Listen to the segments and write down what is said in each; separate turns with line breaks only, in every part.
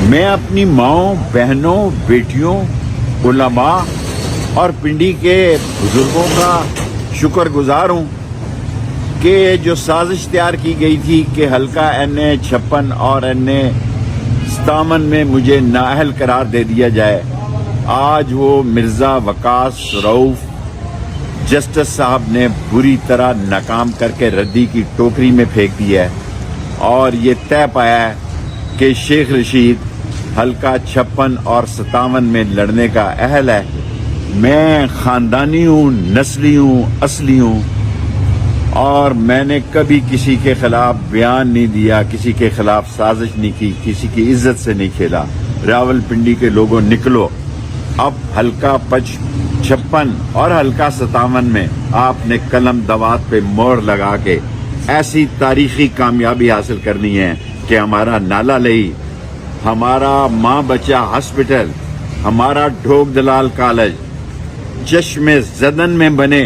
میں اپنی ماؤں، بہنوں، بیٹیوں، علماء اور پنڈی کے بزرگوں کا شکر گزار ہوں کہ جو سازش تیار کی گئی تھی کہ حلقہ این56 اور این57 میں مجھے نااہل قرار دے دیا جائے، آج وہ مرزا وقاص رؤف جسٹس صاحب نے بری طرح ناکام کر کے ردی کی ٹوکری میں پھینک دیا ہے اور یہ طے پایا ہے کہ شیخ رشید حلقہ 56 اور 57 میں لڑنے کا اہل ہے۔ میں خاندانی ہوں، نسلی ہوں، اصلی ہوں، اور میں نے کبھی کسی کے خلاف بیان نہیں دیا، کسی کے خلاف سازش نہیں کی، کسی کی عزت سے نہیں کھیلا۔ راول پنڈی کے لوگوں نکلو، اب حلقہ 56 اور حلقہ 57 میں آپ نے قلم دوات پہ مہر لگا کے ایسی تاریخی کامیابی حاصل کرنی ہے کہ ہمارا نالا لئی، ہمارا ماں بچہ ہاسپٹل، ہمارا ڈھوک دلال کالج چشم زدن میں بنے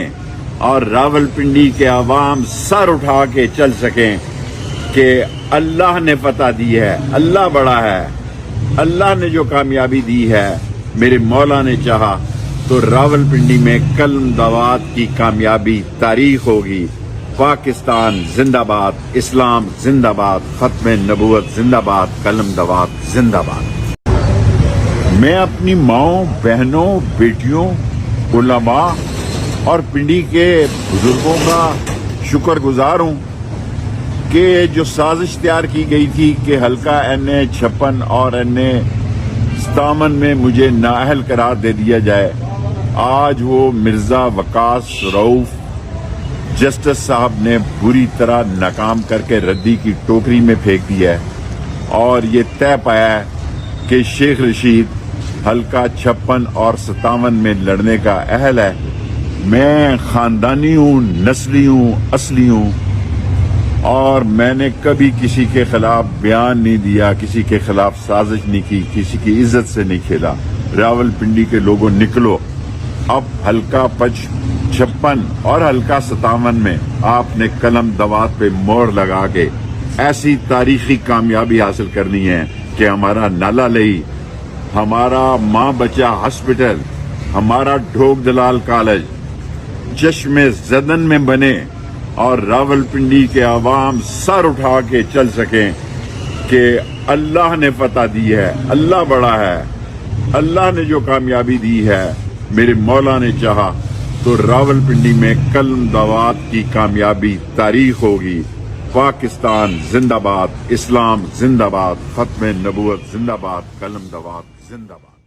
اور راول پنڈی کے عوام سر اٹھا کے چل سکیں کہ اللہ نے فتح دی ہے، اللہ بڑا ہے، اللہ نے جو کامیابی دی ہے، میرے مولا نے چاہا تو راول پنڈی میں قلم دوات کی کامیابی تاریخ ہوگی۔ پاکستان زندہ باد، اسلام زندہ باد، ختم نبوت زندہ باد، قلم دوات زندہ باد۔ میں اپنی ماؤں، بہنوں، بیٹیوں، علماء اور پنڈی کے بزرگوں کا شکر گزار ہوں کہ جو سازش تیار کی گئی تھی کہ حلقہ این56 اور این57 میں مجھے نااہل قرار دے دیا جائے، آج وہ مرزا وقاص رؤف جسٹس صاحب نے بری طرح ناکام کر کے ردی کی ٹوکری میں پھینک دیا ہے اور یہ طے پایا ہے کہ شیخ رشید حلقہ 56 اور 57 میں لڑنے کا اہل ہے۔ میں خاندانی ہوں، نسلی ہوں، اصلی ہوں، اور میں نے کبھی کسی کے خلاف بیان نہیں دیا، کسی کے خلاف سازش نہیں کی، کسی کی عزت سے نہیں کھیلا۔ راول پنڈی کے لوگوں نکلو، اب حلقہ 56 اور حلقہ 57 میں آپ نے قلم دوات پہ مہر لگا کے ایسی تاریخی کامیابی حاصل کرنی ہے کہ ہمارا نالا لئی، ہمارا ماں بچہ ہاسپٹل، ہمارا ڈھوک دلال کالج چشم زدن میں بنے اور راول پنڈی کے عوام سر اٹھا کے چل سکیں کہ اللہ نے فتح دی ہے، اللہ بڑا ہے، اللہ نے جو کامیابی دی ہے، میرے مولا نے چاہا تو راول پنڈی میں قلم دوات کی کامیابی تاریخ ہوگی۔ پاکستان زندہ باد، اسلام زندہ باد، ختم نبوت زندہ باد، قلم دوات زندہ باد۔